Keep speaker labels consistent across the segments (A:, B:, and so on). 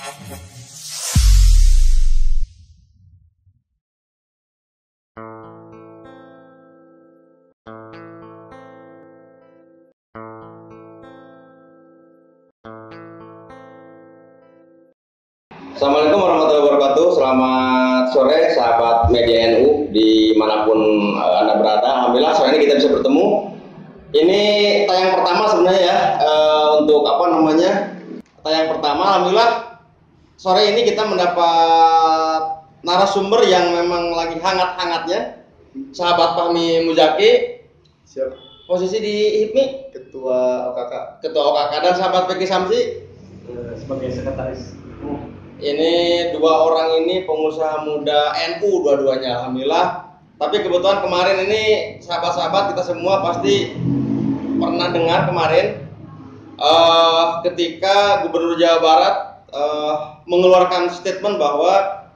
A: Assalamualaikum warahmatullahi wabarakatuh. Selamat sore sahabat media NU dimanapun Anda berada. Alhamdulillah sore ini kita bisa bertemu. Ini tayang pertama sebenarnya ya, untuk tayang pertama. Alhamdulillah sore ini kita mendapat narasumber yang memang lagi hangat-hangatnya, sahabat Fahmi Muzaki.
B: Siap.
A: Posisi di HIPMI
B: Ketua OKK.
A: Ketua OKK, dan sahabat Peki Samsi
B: Sebagai sekretaris.
A: Ini dua orang ini pengusaha muda NU dua-duanya, alhamdulillah. Tapi kebetulan kemarin ini sahabat-sahabat kita semua pasti pernah dengar kemarin ketika Gubernur Jawa Barat mengeluarkan statement bahwa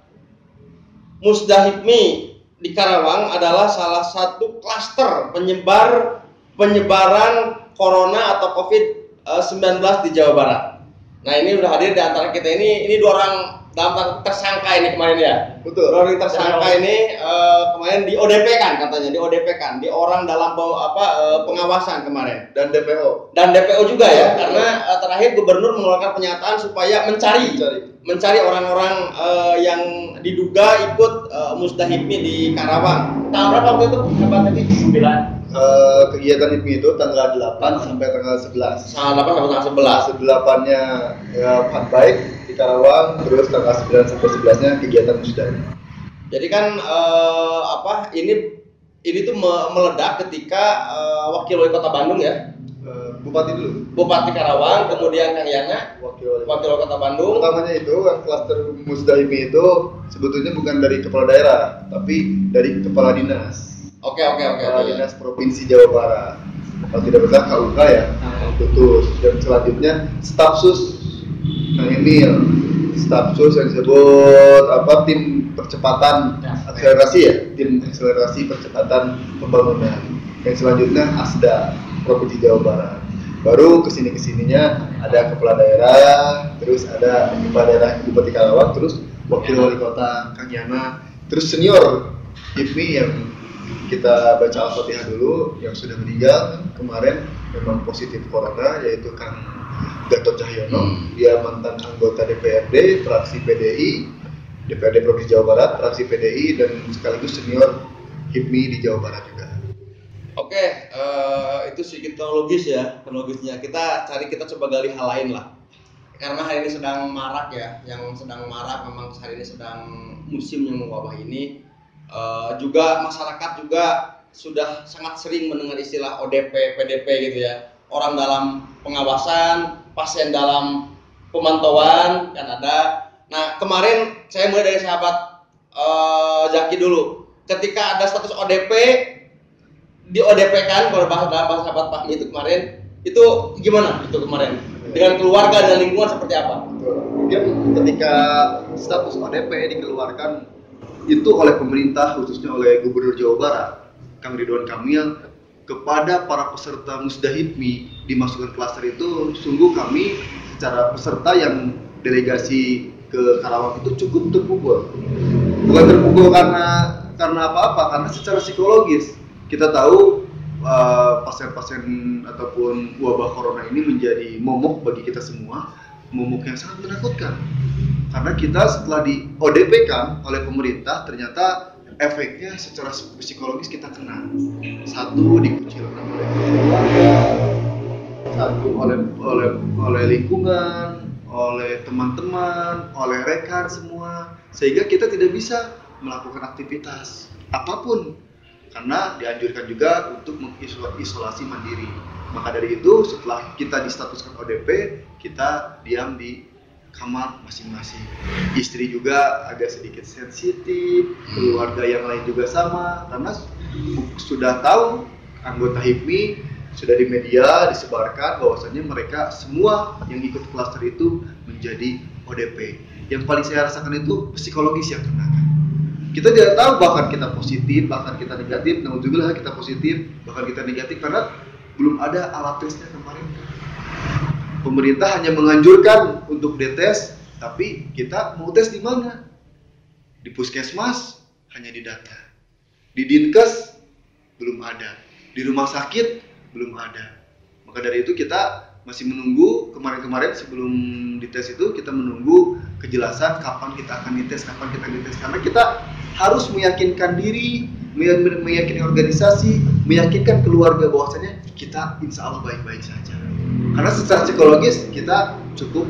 A: Musda HIPMI di Karawang adalah salah satu klaster penyebaran corona atau COVID-19 di Jawa Barat. Nah, ini udah hadir di antara kita ini dua orang dalam tersangka ini kemarin ya.
B: Betul.
A: Dua orang tersangka ini kemarin di ODP kan katanya, di ODP kan, di orang dalam pengawasan kemarin.
B: Dan DPO.
A: Dan DPO juga ya, karena terakhir Gubernur mengeluarkan pernyataan supaya mencari orang-orang yang diduga ikut Musda HIPMI di Karawang. Tahun berapa waktu itu? Sahabat tadi? 9.
B: Kegiatan HIPMI itu tanggal 8 sampai tanggal 11.
A: Tanggal 8 sampai tanggal 11.
B: 8-nya ya, Fun Bike di Karawang, terus tanggal 9 sampai 11-nya kegiatan Musda.
A: Jadi kan ini tuh meledak ketika Wakil Wali Kota Bandung ya.
B: Bupati dulu.
A: Bupati Karawang, kemudian Kang Yana,
B: Wakil
A: Wali Kota Bandung.
B: Pertamanya itu kan klaster Musda HIPMI itu sebetulnya bukan dari kepala daerah, tapi dari kepala dinas.
A: Oke.
B: Kepala Dinas Provinsi Jawa Barat. Kalau tidak benar KUK ya, putus. Dan selanjutnya Stafsus Kang Emil, Stafsus yang disebut tim percepatan akselerasi ya, tim akselerasi percepatan pembangunan. Yang selanjutnya ASDA Provinsi Jawa Barat. Baru kesininya ada kepala daerah, terus ada kepala daerah Bupati Karawang, terus wakil wali kota Kang Yana, terus senior HIPMI yang kita baca Al-Fatihah dulu, yang sudah meninggal kemarin memang positif corona, yaitu Kang Gatot Cahyono. Dia mantan anggota DPRD fraksi PDI, DPRD Provinsi Jawa Barat fraksi PDI, dan sekaligus senior HIPMI di Jawa Barat juga.
A: Oke, itu sedikit kronologisnya. Kita coba gali hal lain lah. Karena hari ini sedang marak ya, memang hari ini sedang musim yang mewabah ini. Juga masyarakat juga sudah sangat sering mendengar istilah ODP, PDP gitu ya. Orang dalam pengawasan, pasien dalam pemantauan kan ada. Nah, kemarin saya mulai dari sahabat Zaki dulu. Ketika ada status ODP, di ODP kan kalau dalam bahasa sahabat Fahmi itu kemarin, itu gimana itu kemarin? Dengan keluarga dan lingkungan seperti apa?
B: Mungkin ketika status ODP dikeluarkan itu oleh pemerintah, khususnya oleh Gubernur Jawa Barat Kang Ridwan Kamil, kepada para peserta Musda HIPMI dimasukkan klaster itu, sungguh kami secara peserta yang delegasi ke Karawang itu cukup terpukul. Bukan terpukul karena apa-apa, karena secara psikologis kita tahu pasien-pasien ataupun wabah corona ini menjadi momok bagi kita semua, momok yang sangat menakutkan. Karena kita setelah di ODP kan oleh pemerintah, ternyata efeknya secara psikologis kita kena. Satu, dikucilkan oleh keluarga, satu oleh lingkungan, oleh teman-teman, oleh rekan semua, sehingga kita tidak bisa melakukan aktivitas apapun karena dianjurkan juga untuk mengisolasi mandiri. Maka dari itu setelah kita distatuskan ODP, kita diam di kamar masing-masing. Istri juga agak sedikit sensitif, keluarga yang lain juga sama, karena sudah tahu anggota HIPMI sudah di media disebarkan bahwasannya mereka semua yang ikut klaster itu menjadi ODP. Yang paling saya rasakan itu psikologis yang kena. Kita tidak tahu bahkan kita positif, bahkan kita negatif, naudzubillah kita positif, bahkan kita negatif karena belum ada alat tesnya kemarin. Pemerintah hanya menganjurkan untuk dites Tapi kita mau tes di mana? Di puskesmas hanya di data, di dinkes belum ada, di rumah sakit belum ada. Maka dari itu kita masih menunggu. Kemarin-kemarin sebelum dites itu kita menunggu kejelasan kapan kita akan dites, karena kita harus meyakinkan diri, meyakinkan organisasi, meyakinkan keluarga bahwasanya kita insya Allah baik-baik saja. Karena secara psikologis kita cukup.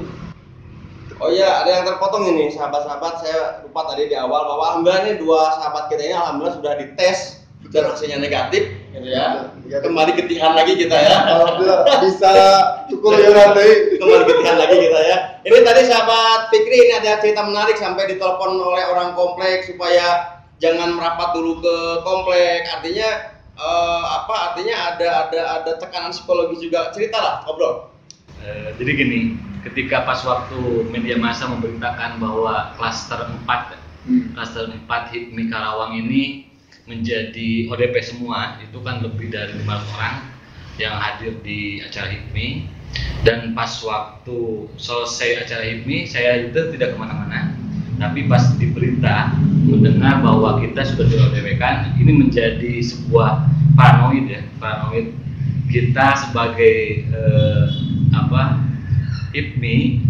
A: Oh iya, ada yang terpotong ini sahabat-sahabat, saya lupa tadi di awal bahwa alhamdulillah nih 2 sahabat kita ini alhamdulillah sudah dites dan hasilnya negatif gitu ya. Kembali ketihan lagi kita ya.
B: Alhamdulillah bisa cukup ya nanti.
A: Kembali ketihan lagi kita ya. Ini tadi sahabat Fikri, ini ada cerita menarik sampai ditelepon oleh orang kompleks supaya jangan merapat dulu ke komplek. Artinya artinya ada tekanan psikologis juga. Ceritalah, ngobrol.
C: Jadi gini, ketika pas waktu media massa memberitakan bahwa klaster 4 HIPMI Karawang ini menjadi ODP semua, itu kan lebih dari 500 orang yang hadir di acara HIPMI. Dan pas waktu selesai acara HIPMI, saya itu tidak kemana-mana, tapi pas di berita mendengar bahwa kita sudah di ODP kan, ini menjadi sebuah paranoid kita sebagai HIPMI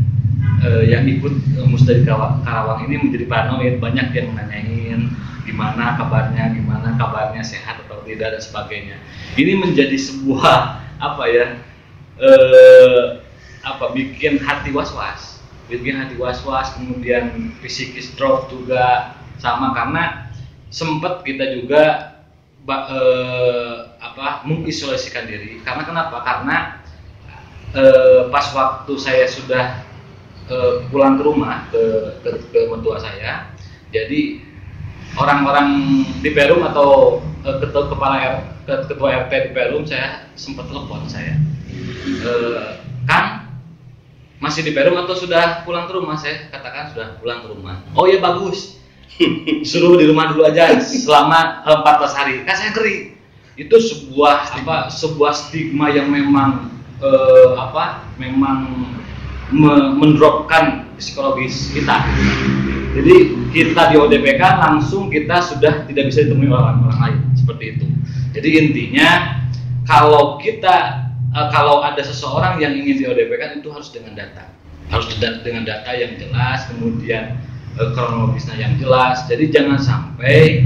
C: yang ikut Musda di Karawang ini menjadi paranoid. Banyak yang nanyain gimana kabarnya, sehat atau tidak dan sebagainya. Ini menjadi sebuah bikin hati was-was, kemudian psikis drop juga sama, karena sempat kita juga mengisolasikan diri. Karena kenapa? Karena pas waktu saya sudah pulang ke rumah ke mertua saya, jadi orang-orang di Perum atau ketua RT di Perum, saya sempat telepon saya, Kang, masih di Perum atau sudah pulang ke rumah? Saya katakan sudah pulang ke rumah. Oh ya bagus, suruh di rumah dulu aja selama 14 hari. Kan saya ngeri. Itu sebuah stigma yang memang mendropkan psikologis kita. Jadi kita di ODPK langsung kita sudah tidak bisa ditemui orang-orang lain seperti itu. Jadi intinya kalau ada seseorang yang ingin di ODPK itu harus dengan data yang jelas, kemudian kronologisnya yang jelas. Jadi jangan sampai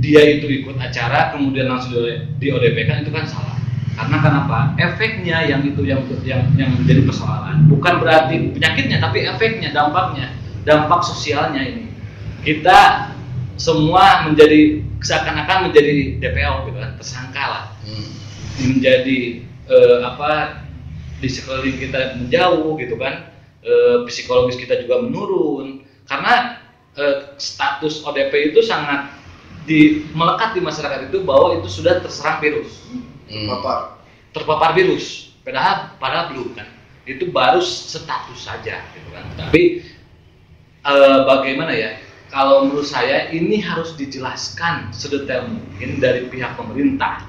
C: dia itu ikut acara kemudian langsung di ODPK, itu kan salah. Karena kenapa? Efeknya yang menjadi persoalan. Bukan berarti penyakitnya, tapi efeknya, dampak sosialnya ini. Kita semua seakan-akan menjadi DPO gitu kan, tersangka lah. Menjadi di sekeliling kita menjauh gitu kan. Psikologis kita juga menurun. Karena status ODP itu sangat melekat di masyarakat itu bahwa itu sudah terserang virus. Terpapar virus, padahal belum kan, itu baru status saja gitu kan. Tapi bagaimana ya, kalau menurut saya ini harus dijelaskan sedetail mungkin dari pihak pemerintah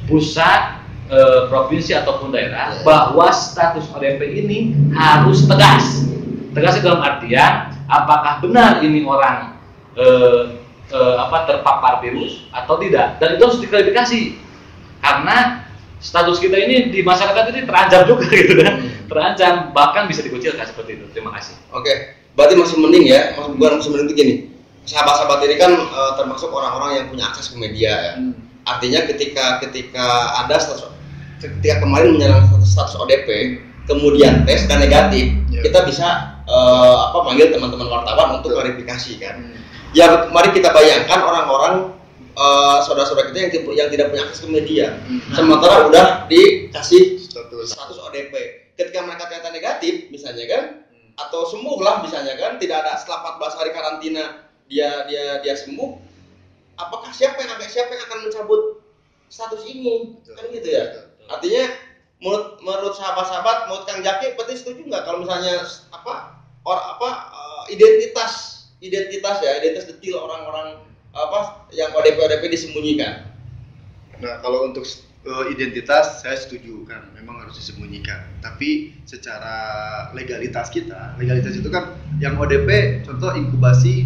C: pusat, provinsi ataupun daerah, bahwa status ODP ini harus tegas dalam artian apakah benar ini orang terpapar virus atau tidak, dan itu harus diklarifikasi. Karena status kita ini di masyarakat ini terancam juga gitu kan, terancam, bahkan bisa dikucilkan seperti itu. Terima kasih.
A: Oke, berarti masih mending ya, masih mending itu gini. Sahabat-sahabat ini kan termasuk orang-orang yang punya akses ke media ya. Artinya ketika ada ketika kemarin menyerang status ODP, kemudian tes dan negatif, kita bisa panggil teman-teman wartawan untuk klarifikasi kan. Ya mari kita bayangkan orang-orang saudara-saudara kita yang tidak punya akses ke media, sementara udah dikasih status ODP. Ketika mereka ternyata negatif, misalnya kan, atau sembuh lah misalnya kan, tidak ada setelah 14 hari karantina dia sembuh, apakah siapa yang akan mencabut status ini? Kan gitu ya. Artinya menurut sahabat-sahabat, menurut Kang Jaki, berarti setuju nggak kalau misalnya identitas detil orang-orang yang ODP disembunyikan?
B: Nah, kalau untuk identitas saya setuju kan, memang harus disembunyikan. Tapi secara legalitas itu kan yang ODP contoh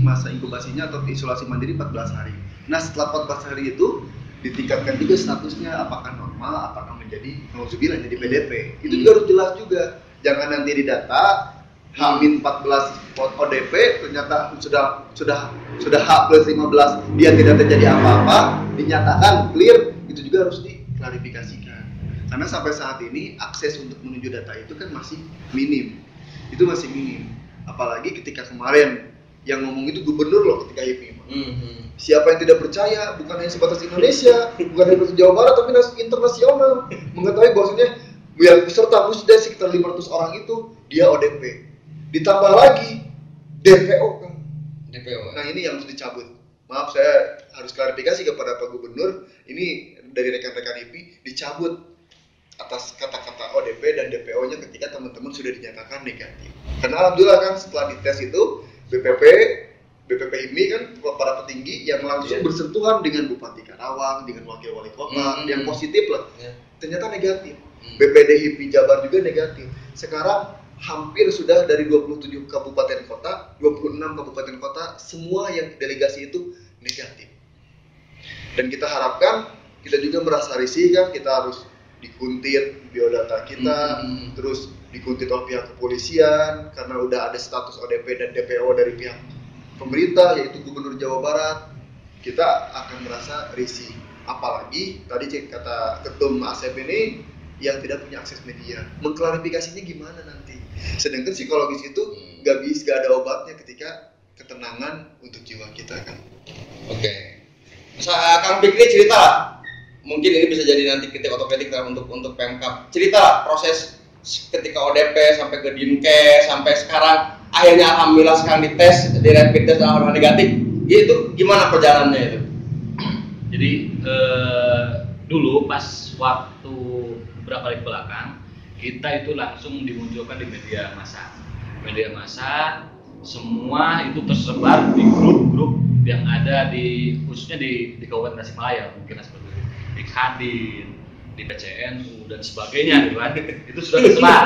B: masa inkubasinya atau isolasi mandiri 14 hari. Nah setelah 14 hari itu ditingkatkan juga statusnya, apakah normal, apakah menjadi nauzubillah jadi PDP. Itu juga harus jelas juga. Jangan nanti didata H-14 ODP ternyata sudah H+15 dia tidak terjadi apa-apa, dinyatakan clear, itu juga harus diklarifikasikan. Karena sampai saat ini akses untuk menuju data itu kan masih minim. Itu masih minim. Apalagi ketika kemarin yang ngomong itu gubernur loh ketika HIPMI. Siapa yang tidak percaya, bukan hanya sebatas Indonesia, bukan hanya sebatas Jawa Barat, tapi internasional, mengetahui bahwasanya yang peserta musda sekitar 500 orang itu dia ODP. Ditambah lagi DPO kan.
A: DPO.
B: Nah ini yang harus dicabut. Maaf saya harus klarifikasi kepada Pak Gubernur, ini dari rekan-rekan HIPMI dicabut atas kata-kata ODP dan DPO-nya ketika teman-teman sudah dinyatakan negatif. Karena alhamdulillah kan setelah dites itu BPP HIPMI kan para petinggi yang langsung bersentuhan dengan Bupati Karawang, dengan wakil wali kota yang positif lah. Ternyata negatif. BPD HIPMI Jabar juga negatif. Sekarang hampir sudah dari 27 kabupaten kota, 26 kabupaten kota, semua yang delegasi itu negatif. Dan kita harapkan, kita juga merasa risih kan, kita harus dikuntit biodata kita, terus dikuntit oleh pihak kepolisian, karena udah ada status ODP dan DPO dari pihak pemerintah, yaitu Gubernur Jawa Barat. Kita akan merasa risih. Apalagi, tadi kata Ketum ASEP ini, yang tidak punya akses media, mengklarifikasinya gimana nanti? Sedangkan psikologis itu gak ada obatnya ketika ketenangan untuk jiwa kita kan.
A: Oke. Kang Fikri cerita lah. Mungkin ini bisa jadi nanti kritik otopedik untuk Pemkab. Cerita lah proses ketika ODP sampai ke Dinkes sampai sekarang akhirnya alhamdulillah sekarang dites di rapid test alhamdulillah negatif. Itu gimana perjalanannya itu?
C: Jadi dulu pas waktu beberapa hari belakang kita itu langsung dimunculkan di media massa semua itu tersebar di grup-grup yang ada khususnya di Kabupaten Tasikmalaya, mungkin seperti itu, di Kadin, di PCNU dan sebagainya gitu kan. Itu sudah tersebar.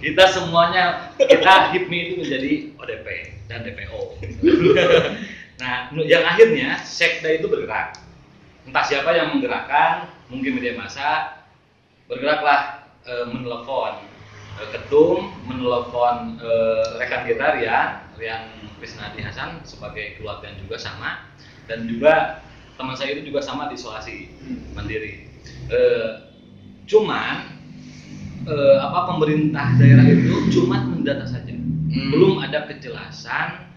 C: Kita HIPMI itu menjadi ODP dan DPO. Nah, yang akhirnya sekda itu bergerak. Entah siapa yang menggerakkan, mungkin media massa bergeraklah menelepon ketum, menelepon rekan kita Rian Krisnadi Hasan sebagai keluarga juga sama, dan juga teman saya itu juga sama di isolasi mandiri. Cuman pemerintah daerah itu cuma mendata saja, belum ada kejelasan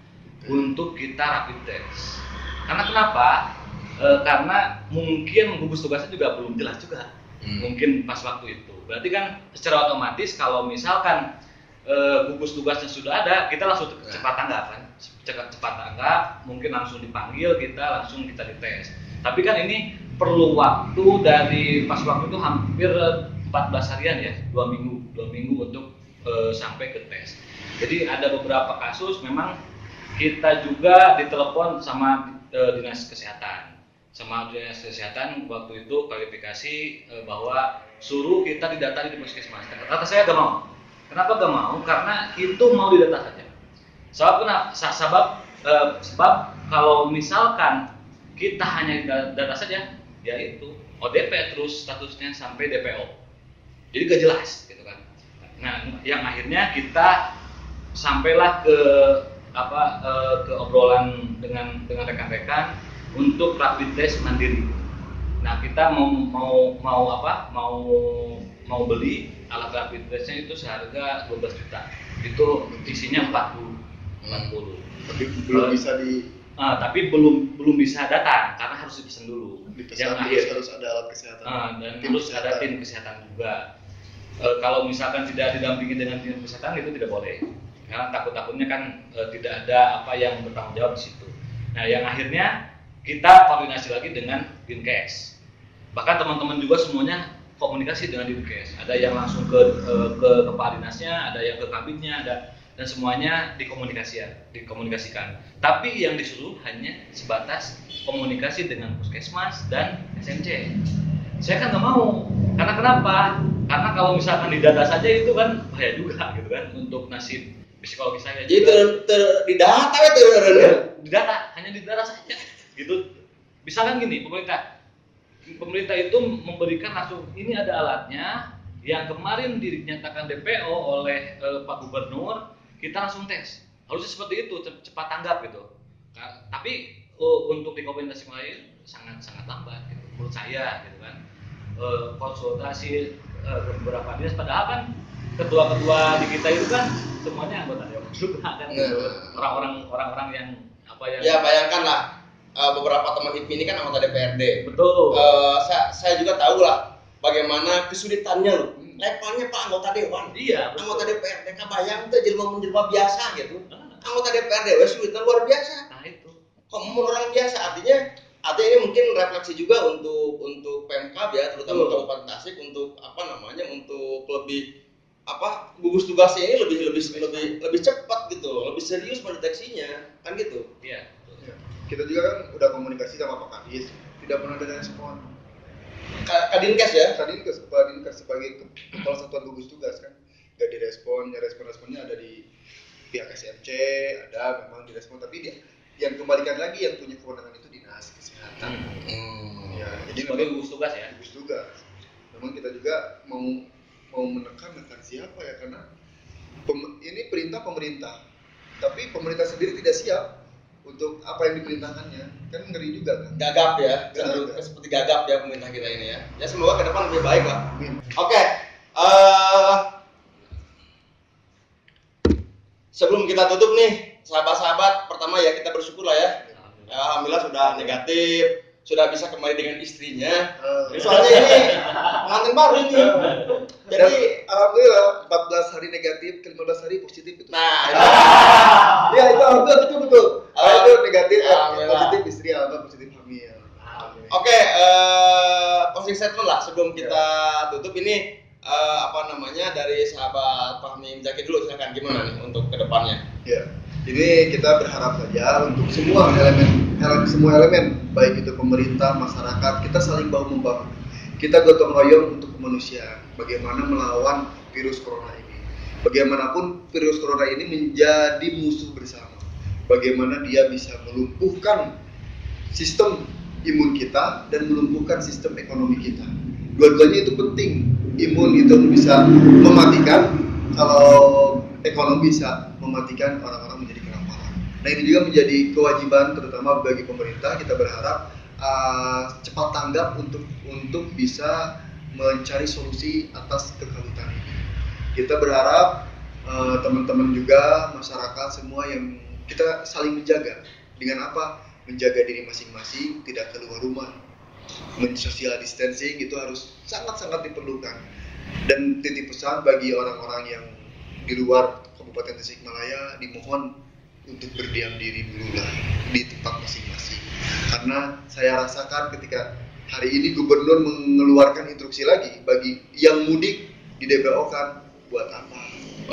C: untuk kita rapid test. Karena kenapa? Karena mungkin gugus tugasnya juga belum jelas juga. Mungkin pas waktu itu. Berarti kan secara otomatis kalau misalkan gugus tugasnya sudah ada, kita langsung cepat tanggap kan. Cepat tanggap, mungkin langsung dipanggil, kita dites. Tapi kan ini perlu waktu dari pas waktu itu hampir 14 harian ya, 2 minggu untuk sampai ke tes. Jadi ada beberapa kasus memang kita juga ditelepon sama dinas kesehatan. Sama dinas kesehatan waktu itu klarifikasi bahwa suruh kita didata di puskesmas. Kata saya gak mau. Kenapa gak mau? Karena itu mau didata saja. Sebab kalau misalkan kita hanya data saja, yaitu ODP terus statusnya sampai DPO. Jadi gak jelas gitu kan. Nah, yang akhirnya kita sampailah ke obrolan dengan rekan-rekan untuk rapid test mandiri. Nah, kita mau beli alat rapid testnya itu seharga 12 juta. Itu isinya 40.
B: Tapi belum bisa
C: tapi belum bisa datang karena harus dipesan dulu.
B: Harus ada alat kesehatan.
C: Dan terus ada tim kesehatan juga. Kalau misalkan tidak didampingi dengan tim kesehatan itu tidak boleh. Karena takutnya kan tidak ada apa yang bertanggung jawab di situ. Nah, yang akhirnya kita koordinasi lagi dengan Dinkes. Bahkan teman-teman juga semuanya komunikasi dengan Dinkes. Ada yang langsung ke kepala dinasnya, ada yang ke kabinnya, dan semuanya dikomunikasikan. Tapi yang disuruh hanya sebatas komunikasi dengan puskesmas dan SMC. Saya kan nggak mau. Karena kenapa? Karena kalau misalkan di data saja itu kan bahaya juga gitu kan untuk nasib psikologi saya.
A: Jadi di data itu
C: Di data, hanya di data saja. Gitu. Misalkan gini, pemerintah itu memberikan langsung ini ada alatnya yang kemarin dinyatakan DPO oleh Pak Gubernur, kita langsung tes. Harusnya seperti itu, cepat tanggap gitu. Tapi untuk rekomendasi lain sangat lambat gitu, menurut saya gitu kan. Konsultasi beberapa dinas, padahal kan ketua-ketua di kita itu kan semuanya anggota dewan juga kan, orang-orang yang apa yang
A: ya bayangkan lah, beberapa teman HIPMI ini kan anggota DPRD.
C: betul.
A: Saya juga tahu lah bagaimana kesulitannya loh. Levelnya Pak anggota dewan.
C: Iya, betul.
A: Anggota DPRD bayang tuh jelma biasa gitu. Anggota DPRD sulitnya luar biasa.
C: Nah itu.
A: Kok orang biasa, artinya ini mungkin refleksi juga untuk Pemkab ya, terutama Kabupaten Tasik untuk untuk lebih gugus tugasnya ini lebih cepat gitu, lebih serius mendeteksinya kan gitu.
C: Iya.
B: Kita juga kan udah komunikasi sama Pak Kadis, tidak pernah ada respon.
A: Kadinkes ya?
B: Kepala Dinkes sebagai kepala satuan gugus tugas kan nggak direspon, responnya ada di pihak SMC, ada memang direspon, tapi dia yang kembalikan lagi yang punya kewenangan itu dinas kesehatan. Ya, jadi
C: sebagai gugus tugas ya.
B: Gugus tugas. Memang kita juga mau menekan siapa ya, karena ini perintah pemerintah, tapi pemerintah sendiri tidak siap untuk apa yang diperintahkannya, kan ngeri juga kan.
A: Gagap ya, seperti gagap ya pemerintah kita ini ya. Ya semoga ke depan lebih baik lah. Oke. Sebelum kita tutup nih, sahabat-sahabat, pertama ya kita bersyukur lah ya. Alhamdulillah sudah negatif, sudah bisa kembali dengan istrinya. Soalnya ini pengantin baru ini.
B: Jadi alhamdulillah 14 hari negatif, ke 15 hari positif itu.
A: Nah,
B: ya itu alhamdulillah betul. Itu negatif, positif istri, alhamdulillah positif hamil.
A: Oke, closing statement lah sebelum kita tutup ini. Dari sahabat Fahmi Mzaki dulu, silakan, gimana nih untuk kedepannya?
B: Ya, jadi kita berharap saja untuk semua elemen, baik itu pemerintah, masyarakat, kita saling bahu membahu. Kita gotong royong untuk kemanusiaan. Bagaimana melawan virus corona ini? Bagaimanapun virus corona ini menjadi musuh bersama. Bagaimana dia bisa melumpuhkan sistem imun kita dan melumpuhkan sistem ekonomi kita. Dua-duanya itu penting. Imun itu bisa mematikan, kalau ekonomi bisa mematikan orang-orang menjadi kelaparan. Nah ini juga menjadi kewajiban terutama bagi pemerintah. Kita berharap cepat tanggap untuk bisa mencari solusi atas kekalutan ini. Kita berharap teman-teman juga masyarakat semua yang kita saling menjaga. Dengan apa? Menjaga diri masing-masing, tidak keluar rumah. Social distancing itu harus sangat-sangat diperlukan. Dan titip pesan bagi orang-orang yang di luar Kabupaten Tasikmalaya, dimohon untuk berdiam diri dulu lah di tempat masing-masing. Karena saya rasakan ketika hari ini gubernur mengeluarkan instruksi lagi bagi yang mudik di DPO kan buat apa?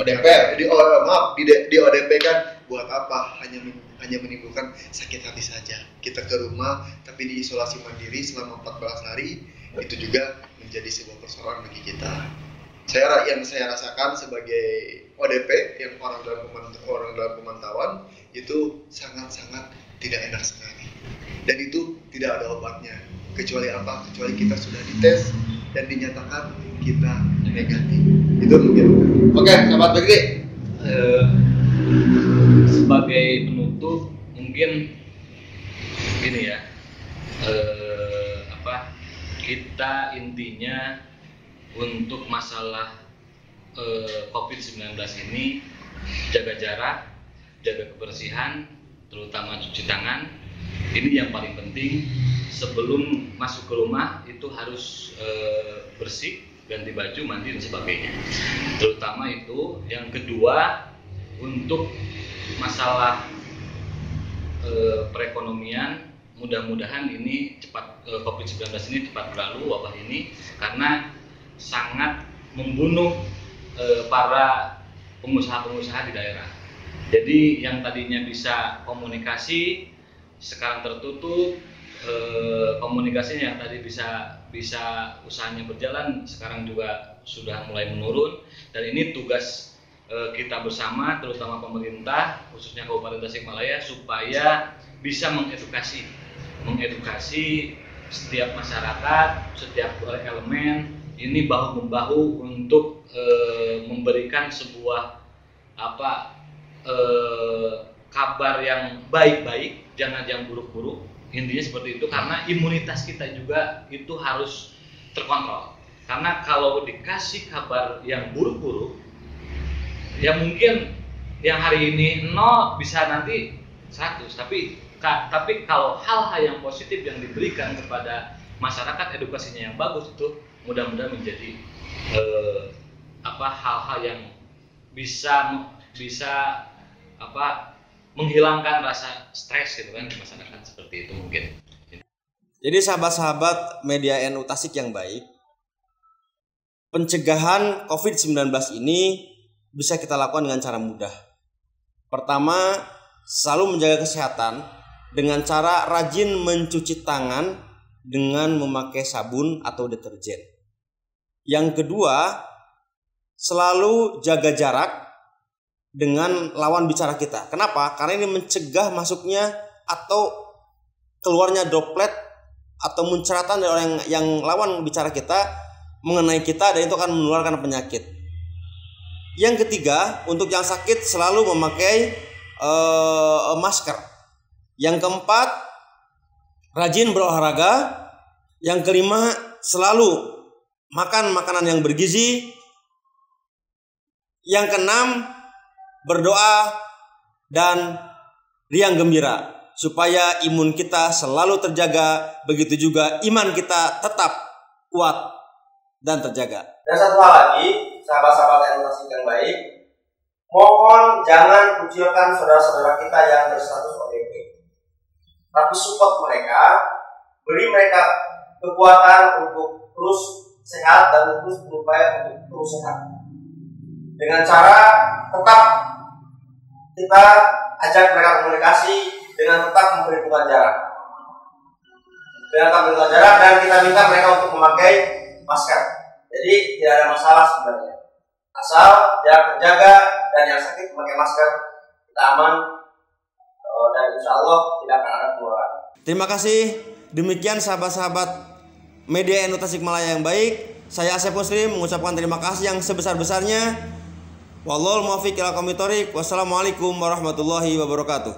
A: ODP
B: di ODP kan buat apa? Hanya menimbulkan sakit hati saja. Kita ke rumah tapi diisolasi mandiri selama 14 hari, itu juga menjadi sebuah persoalan bagi kita. Yang saya rasakan sebagai ODP yang orang dalam pemantauan itu sangat-sangat tidak enak sekali. Dan itu tidak ada obatnya. Kecuali apa? Kecuali kita sudah dites dan dinyatakan kita negatif. Itu mungkin.
A: Oke, sahabat Begri.
C: Sebagai penutup mungkin gini ya, kita intinya untuk masalah COVID-19 ini jaga jarak, jaga kebersihan, terutama cuci tangan. Ini yang paling penting. Sebelum masuk ke rumah itu harus bersih, ganti baju, mandi dan sebagainya. Terutama itu. Yang kedua, untuk masalah perekonomian, mudah-mudahan ini cepat COVID-19 ini cepat berlalu, wabah ini, karena sangat membunuh para pengusaha-pengusaha di daerah. Jadi yang tadinya bisa komunikasi sekarang tertutup, komunikasinya yang tadi bisa usahanya berjalan, sekarang juga sudah mulai menurun, dan ini tugas kita bersama, terutama pemerintah khususnya Kabupaten Tasikmalaya, supaya bisa mengedukasi setiap masyarakat, setiap elemen ini bahu membahu untuk memberikan sebuah kabar yang baik-baik, jangan yang buruk-buruk. Intinya seperti itu, karena imunitas kita juga itu harus terkontrol. Karena kalau dikasih kabar yang buruk-buruk, ya mungkin yang hari ini 0 bisa nanti 100, tapi kalau hal-hal yang positif yang diberikan kepada masyarakat, edukasinya yang bagus, itu mudah-mudahan menjadi hal-hal yang bisa menghilangkan rasa stres gitu kan di masyarakat, seperti itu mungkin.
A: Jadi sahabat-sahabat media NU Tasik yang baik, pencegahan COVID-19 ini bisa kita lakukan dengan cara mudah. Pertama, selalu menjaga kesehatan dengan cara rajin mencuci tangan dengan memakai sabun atau deterjen. Yang kedua, selalu jaga jarak dengan lawan bicara kita. Kenapa? Karena ini mencegah masuknya atau keluarnya droplet atau munceratan dari orang yang lawan bicara kita mengenai kita, dan itu akan menularkan penyakit. Yang ketiga, untuk yang sakit selalu memakai masker. Yang keempat, rajin berolahraga. Yang kelima, selalu makan makanan yang bergizi. Yang keenam, berdoa dan riang gembira supaya imun kita selalu terjaga, begitu juga iman kita tetap kuat dan terjaga.
D: Dan satu hal lagi, sahabat-sahabat NU Tasik yang baik, mohon jangan kucilkan saudara-saudara kita yang berstatus ODP, tapi support mereka, beri mereka kekuatan untuk terus sehat dan terus berupaya untuk terus sehat. Dengan cara tetap kita ajak mereka komunikasi dengan tetap memperhitungkan jarak. Dan kita minta mereka untuk memakai masker. Jadi tidak ada masalah sebenarnya. Asal jarak terjaga dan yang sakit memakai masker, kita aman, dan insya Allah tidak akan ada penularan.
A: Terima kasih. Demikian sahabat-sahabat media NU Tasikmalaya yang baik. Saya Asep Muslim mengucapkan terima kasih yang sebesar-besarnya. Wallahul muwaffiq ila aqwamit thoriq. Wassalamualaikum warahmatullahi wabarakatuh.